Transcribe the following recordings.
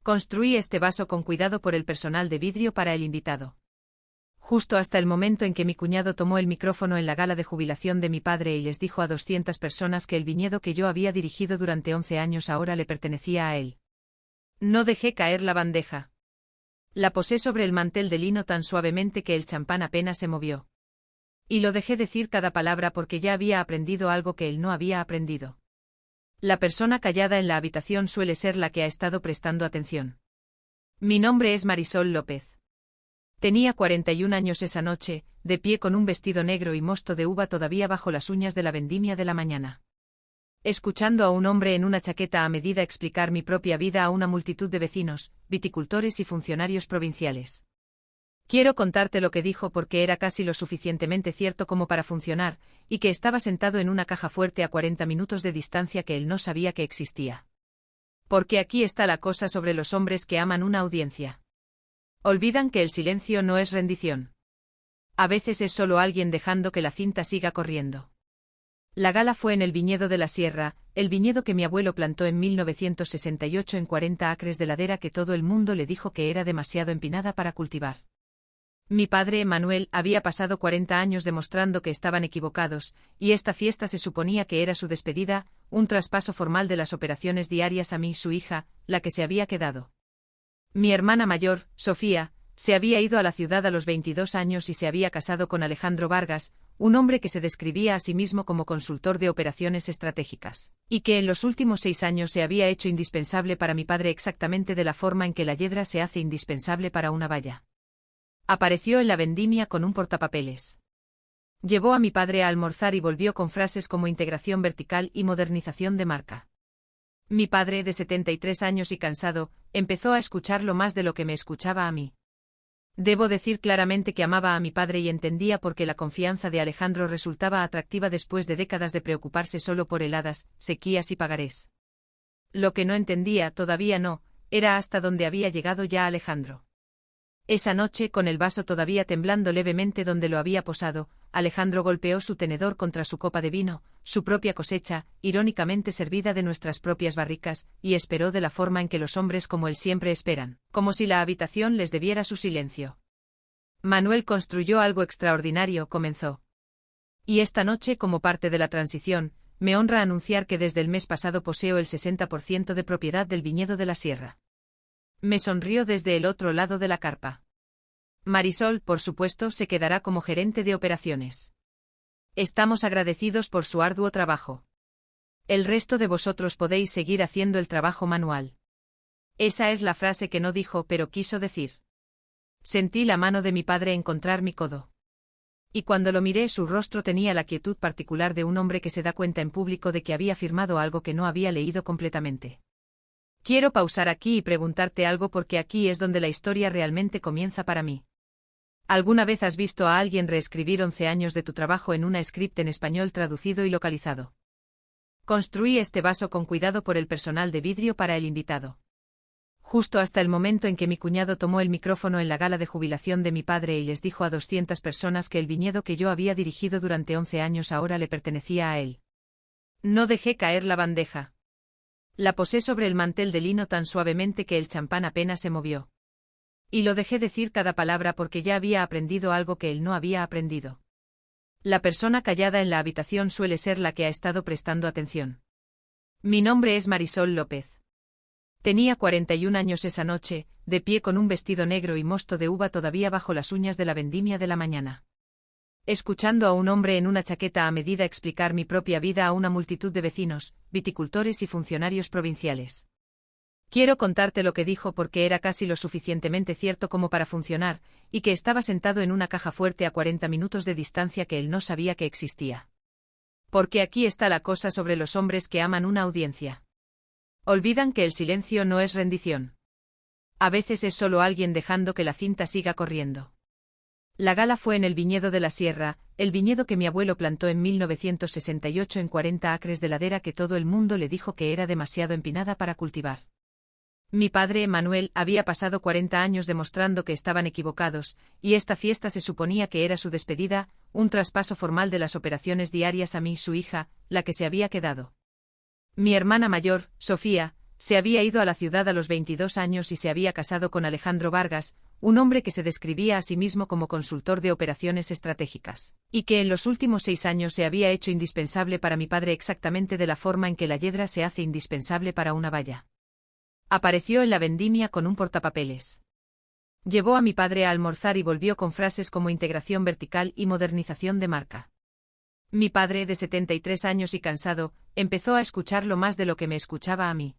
Construí este vaso con cuidado por el personal de vidrio para el invitado. Justo hasta el momento en que mi cuñado tomó el micrófono en la gala de jubilación de mi padre y les dijo a 200 personas que el viñedo que yo había dirigido durante 11 años ahora le pertenecía a él. No dejé caer la bandeja. La posé sobre el mantel de lino tan suavemente que el champán apenas se movió. Y lo dejé decir cada palabra porque ya había aprendido algo que él no había aprendido. La persona callada en la habitación suele ser la que ha estado prestando atención. Mi nombre es Marisol López. Tenía 41 años esa noche, de pie con un vestido negro y mosto de uva todavía bajo las uñas de la vendimia de la mañana. Escuchando a un hombre en una chaqueta a medida explicar mi propia vida a una multitud de vecinos, viticultores y funcionarios provinciales. Quiero contarte lo que dijo porque era casi lo suficientemente cierto como para funcionar, y que estaba sentado en una caja fuerte a 40 minutos de distancia que él no sabía que existía. Porque aquí está la cosa sobre los hombres que aman una audiencia. Olvidan que el silencio no es rendición. A veces es solo alguien dejando que la cinta siga corriendo. La gala fue en el viñedo de la Sierra, el viñedo que mi abuelo plantó en 1968 en 40 acres de ladera que todo el mundo le dijo que era demasiado empinada para cultivar. Mi padre, Manuel, había pasado 40 años demostrando que estaban equivocados, y esta fiesta se suponía que era su despedida, un traspaso formal de las operaciones diarias a mí, su hija, la que se había quedado. Mi hermana mayor, Sofía, se había ido a la ciudad a los 22 años y se había casado con Alejandro Vargas, un hombre que se describía a sí mismo como consultor de operaciones estratégicas, y que en los últimos 6 años se había hecho indispensable para mi padre exactamente de la forma en que la hiedra se hace indispensable para una valla. Apareció en la vendimia con un portapapeles. Llevó a mi padre a almorzar y volvió con frases como integración vertical y modernización de marca. Mi padre, de 73 años y cansado, empezó a escucharlo más de lo que me escuchaba a mí. Debo decir claramente que amaba a mi padre y entendía por qué la confianza de Alejandro resultaba atractiva después de décadas de preocuparse solo por heladas, sequías y pagarés. Lo que no entendía, todavía no, era hasta dónde había llegado ya Alejandro. Esa noche, con el vaso todavía temblando levemente donde lo había posado, Alejandro golpeó su tenedor contra su copa de vino, su propia cosecha, irónicamente servida de nuestras propias barricas, y esperó de la forma en que los hombres como él siempre esperan, como si la habitación les debiera su silencio. Manuel construyó algo extraordinario, comenzó. Y esta noche, como parte de la transición, me honra anunciar que desde el mes pasado poseo el 60% de propiedad del viñedo de la Sierra. Me sonrió desde el otro lado de la carpa. Marisol, por supuesto, se quedará como gerente de operaciones. Estamos agradecidos por su arduo trabajo. El resto de vosotros podéis seguir haciendo el trabajo manual. Esa es la frase que no dijo, pero quiso decir. Sentí la mano de mi padre encontrar mi codo. Y cuando lo miré, su rostro tenía la quietud particular de un hombre que se da cuenta en público de que había firmado algo que no había leído completamente. Quiero pausar aquí y preguntarte algo porque aquí es donde la historia realmente comienza para mí. ¿Alguna vez has visto a alguien reescribir 11 años de tu trabajo en una script en español traducido y localizado? Construí este vaso con cuidado por el personal de vidrio para el invitado. Justo hasta el momento en que mi cuñado tomó el micrófono en la gala de jubilación de mi padre y les dijo a 200 personas que el viñedo que yo había dirigido durante 11 años ahora le pertenecía a él. No dejé caer la bandeja. La posé sobre el mantel de lino tan suavemente que el champán apenas se movió. Y lo dejé decir cada palabra porque ya había aprendido algo que él no había aprendido. La persona callada en la habitación suele ser la que ha estado prestando atención. Mi nombre es Marisol López. Tenía 41 años esa noche, de pie con un vestido negro y mosto de uva todavía bajo las uñas de la vendimia de la mañana. Escuchando a un hombre en una chaqueta a medida explicar mi propia vida a una multitud de vecinos, viticultores y funcionarios provinciales. Quiero contarte lo que dijo porque era casi lo suficientemente cierto como para funcionar, y que estaba sentado en una caja fuerte a 40 minutos de distancia que él no sabía que existía. Porque aquí está la cosa sobre los hombres que aman una audiencia. Olvidan que el silencio no es rendición. A veces es solo alguien dejando que la cinta siga corriendo. La gala fue en el viñedo de la Sierra, el viñedo que mi abuelo plantó en 1968 en 40 acres de ladera que todo el mundo le dijo que era demasiado empinada para cultivar. Mi padre, Manuel, había pasado 40 años demostrando que estaban equivocados, y esta fiesta se suponía que era su despedida, un traspaso formal de las operaciones diarias a mí, su hija, la que se había quedado. Mi hermana mayor, Sofía, Se había ido a la ciudad a los 22 años y se había casado con Alejandro Vargas, un hombre que se describía a sí mismo como consultor de operaciones estratégicas, y que en los últimos 6 años se había hecho indispensable para mi padre exactamente de la forma en que la hiedra se hace indispensable para una valla. Apareció en la vendimia con un portapapeles. Llevó a mi padre a almorzar y volvió con frases como integración vertical y modernización de marca. Mi padre, de 73 años y cansado, empezó a escucharlo más de lo que me escuchaba a mí.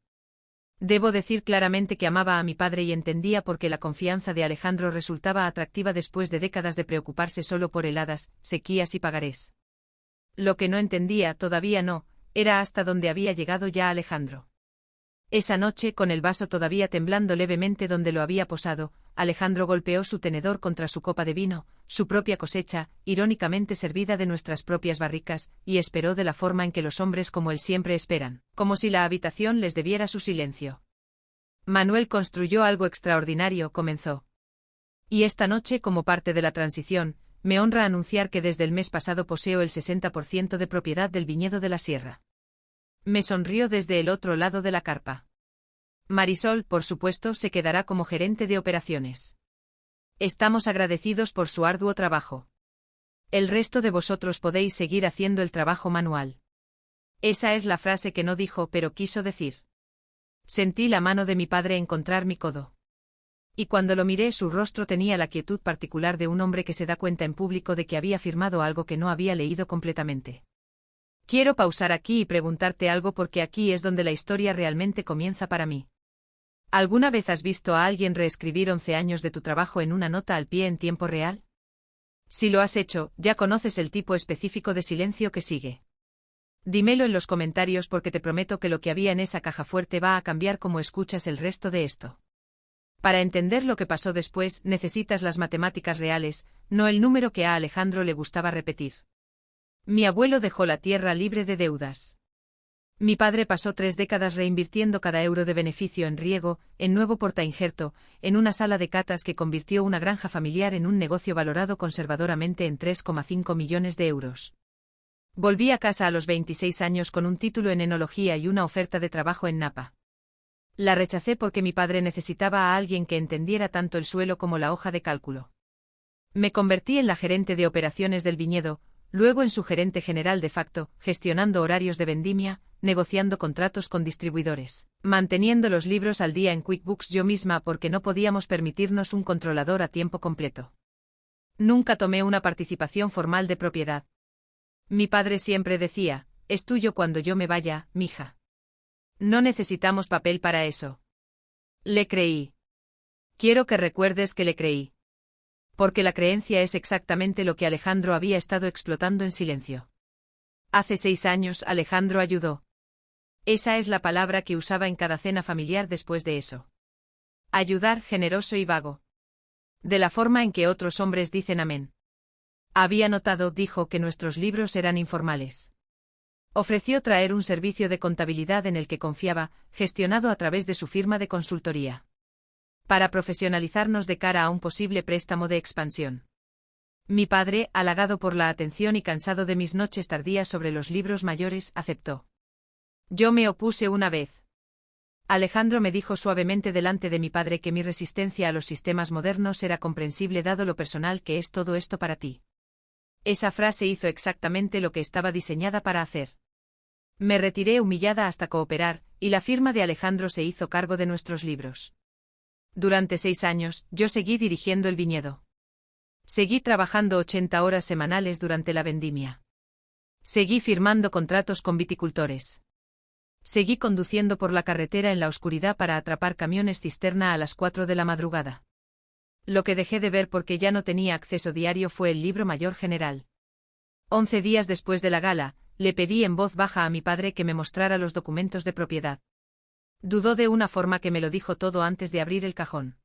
Debo decir claramente que amaba a mi padre y entendía por qué la confianza de Alejandro resultaba atractiva después de décadas de preocuparse solo por heladas, sequías y pagarés. Lo que no entendía, todavía no, era hasta dónde había llegado ya Alejandro. Esa noche, con el vaso todavía temblando levemente donde lo había posado, Alejandro golpeó su tenedor contra su copa de vino, su propia cosecha, irónicamente servida de nuestras propias barricas, y esperó de la forma en que los hombres como él siempre esperan, como si la habitación les debiera su silencio. Manuel construyó algo extraordinario, comenzó. Y esta noche, como parte de la transición, me honra anunciar que desde el mes pasado poseo el 60% de propiedad del viñedo de la Sierra. Me sonrió desde el otro lado de la carpa. Marisol, por supuesto, se quedará como gerente de operaciones. Estamos agradecidos por su arduo trabajo. El resto de vosotros podéis seguir haciendo el trabajo manual. Esa es la frase que no dijo, pero quiso decir. Sentí la mano de mi padre encontrar mi codo. Y cuando lo miré, su rostro tenía la quietud particular de un hombre que se da cuenta en público de que había firmado algo que no había leído completamente. Quiero pausar aquí y preguntarte algo porque aquí es donde la historia realmente comienza para mí. ¿Alguna vez has visto a alguien reescribir 11 años de tu trabajo en una nota al pie en tiempo real? Si lo has hecho, ya conoces el tipo específico de silencio que sigue. Dímelo en los comentarios porque te prometo que lo que había en esa caja fuerte va a cambiar como escuchas el resto de esto. Para entender lo que pasó después, necesitas las matemáticas reales, no el número que a Alejandro le gustaba repetir. Mi abuelo dejó la tierra libre de deudas. Mi padre pasó 3 décadas reinvirtiendo cada euro de beneficio en riego, en nuevo portainjerto, en una sala de catas que convirtió una granja familiar en un negocio valorado conservadoramente en 3,5 millones de euros. Volví a casa a los 26 años con un título en enología y una oferta de trabajo en Napa. La rechacé porque mi padre necesitaba a alguien que entendiera tanto el suelo como la hoja de cálculo. Me convertí en la gerente de operaciones del viñedo, luego en su gerente general de facto, gestionando horarios de vendimia, negociando contratos con distribuidores, manteniendo los libros al día en QuickBooks yo misma porque no podíamos permitirnos un controlador a tiempo completo. Nunca tomé una participación formal de propiedad. Mi padre siempre decía, es tuyo cuando yo me vaya, mija. No necesitamos papel para eso. Le creí. Quiero que recuerdes que le creí. Porque la creencia es exactamente lo que Alejandro había estado explotando en silencio. Hace 6 años Alejandro ayudó. Esa es la palabra que usaba en cada cena familiar después de eso. Ayudar, generoso y vago. De la forma en que otros hombres dicen amén. Había notado, dijo, que nuestros libros eran informales. Ofreció traer un servicio de contabilidad en el que confiaba, gestionado a través de su firma de consultoría. Para profesionalizarnos de cara a un posible préstamo de expansión. Mi padre, halagado por la atención y cansado de mis noches tardías sobre los libros mayores, aceptó. Yo me opuse una vez. Alejandro me dijo suavemente delante de mi padre que mi resistencia a los sistemas modernos era comprensible dado lo personal que es todo esto para ti. Esa frase hizo exactamente lo que estaba diseñada para hacer. Me retiré humillada hasta cooperar, y la firma de Alejandro se hizo cargo de nuestros libros. Durante 6 años, yo seguí dirigiendo el viñedo. Seguí trabajando 80 horas semanales durante la vendimia. Seguí firmando contratos con viticultores. Seguí conduciendo por la carretera en la oscuridad para atrapar camiones cisterna a las 4 de la madrugada. Lo que dejé de ver porque ya no tenía acceso diario fue el libro mayor general. 11 días después de la gala, le pedí en voz baja a mi padre que me mostrara los documentos de propiedad. Dudó de una forma que me lo dijo todo antes de abrir el cajón.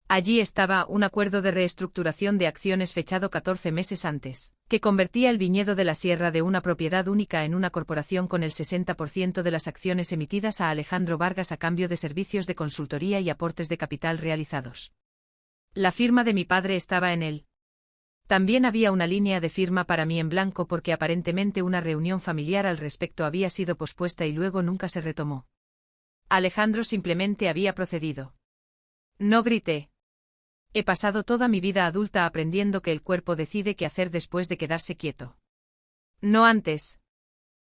Allí estaba un acuerdo de reestructuración de acciones fechado 14 meses antes, que convertía el viñedo de la Sierra de una propiedad única en una corporación con el 60% de las acciones emitidas a Alejandro Vargas a cambio de servicios de consultoría y aportes de capital realizados. La firma de mi padre estaba en él. También había una línea de firma para mí en blanco porque aparentemente una reunión familiar al respecto había sido pospuesta y luego nunca se retomó. Alejandro simplemente había procedido. No grité. He pasado toda mi vida adulta aprendiendo que el cuerpo decide qué hacer después de quedarse quieto. No antes.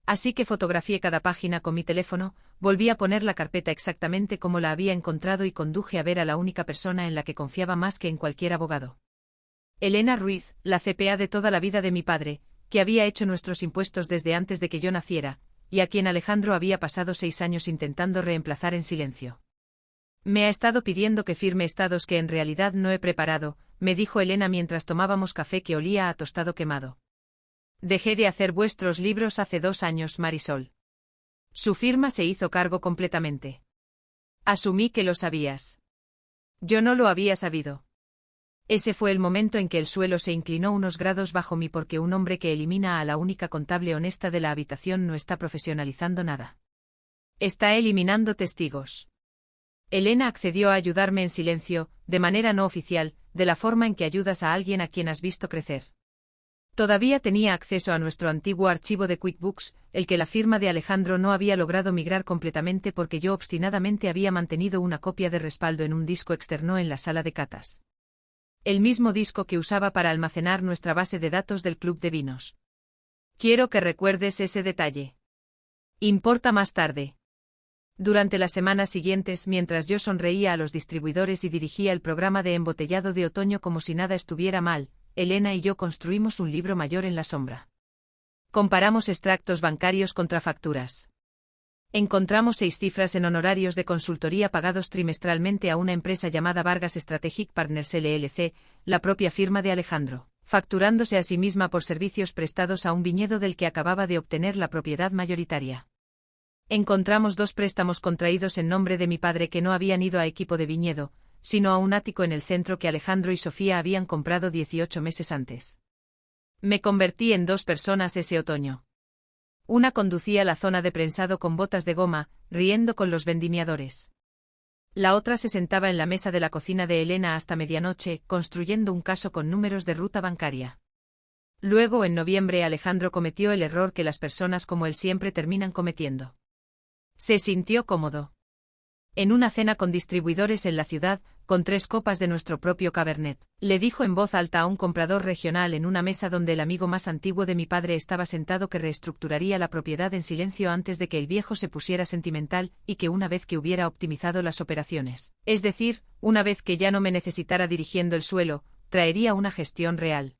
Así que fotografié cada página con mi teléfono, volví a poner la carpeta exactamente como la había encontrado y conduje a ver a la única persona en la que confiaba más que en cualquier abogado. Elena Ruiz, la CPA de toda la vida de mi padre, que había hecho nuestros impuestos desde antes de que yo naciera, y a quien Alejandro había pasado 6 años intentando reemplazar en silencio. Me ha estado pidiendo que firme estados que en realidad no he preparado, me dijo Elena mientras tomábamos café que olía a tostado quemado. Dejé de hacer vuestros libros hace 2 años, Marisol. Su firma se hizo cargo completamente. Asumí que lo sabías. Yo no lo había sabido. Ese fue el momento en que el suelo se inclinó unos grados bajo mí porque un hombre que elimina a la única contable honesta de la habitación no está profesionalizando nada. Está eliminando testigos. Elena accedió a ayudarme en silencio, de manera no oficial, de la forma en que ayudas a alguien a quien has visto crecer. Todavía tenía acceso a nuestro antiguo archivo de QuickBooks, el que la firma de Alejandro no había logrado migrar completamente porque yo obstinadamente había mantenido una copia de respaldo en un disco externo en la sala de catas. El mismo disco que usaba para almacenar nuestra base de datos del club de vinos. Quiero que recuerdes ese detalle. Importa más tarde. Durante las semanas siguientes, mientras yo sonreía a los distribuidores y dirigía el programa de embotellado de otoño como si nada estuviera mal, Elena y yo construimos un libro mayor en la sombra. Comparamos extractos bancarios contra facturas. Encontramos 6 cifras en honorarios de consultoría pagados trimestralmente a una empresa llamada Vargas Strategic Partners LLC, la propia firma de Alejandro, facturándose a sí misma por servicios prestados a un viñedo del que acababa de obtener la propiedad mayoritaria. Encontramos 2 préstamos contraídos en nombre de mi padre que no habían ido a equipo de viñedo, sino a un ático en el centro que Alejandro y Sofía habían comprado 18 meses antes. Me convertí en 2 personas ese otoño. Una conducía la zona de prensado con botas de goma, riendo con los vendimiadores. La otra se sentaba en la mesa de la cocina de Elena hasta medianoche, construyendo un caso con números de ruta bancaria. Luego, en noviembre, Alejandro cometió el error que las personas como él siempre terminan cometiendo. Se sintió cómodo. En una cena con distribuidores en la ciudad, con 3 copas de nuestro propio Cabernet, le dijo en voz alta a un comprador regional en una mesa donde el amigo más antiguo de mi padre estaba sentado que reestructuraría la propiedad en silencio antes de que el viejo se pusiera sentimental y que una vez que hubiera optimizado las operaciones, es decir, una vez que ya no me necesitara dirigiendo el suelo, traería una gestión real.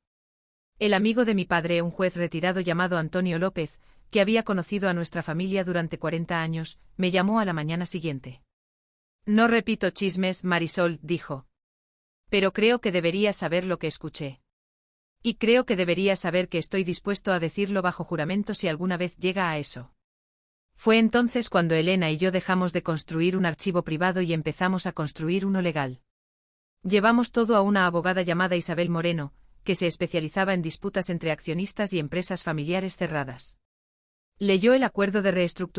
El amigo de mi padre, un juez retirado llamado Antonio López, que había conocido a nuestra familia durante 40 años, me llamó a la mañana siguiente. No repito chismes, Marisol, dijo. Pero creo que deberías saber lo que escuché. Y creo que deberías saber que estoy dispuesto a decirlo bajo juramento si alguna vez llega a eso. Fue entonces cuando Elena y yo dejamos de construir un archivo privado y empezamos a construir uno legal. Llevamos todo a una abogada llamada Isabel Moreno, que se especializaba en disputas entre accionistas y empresas familiares cerradas. Leyó el acuerdo de reestructuración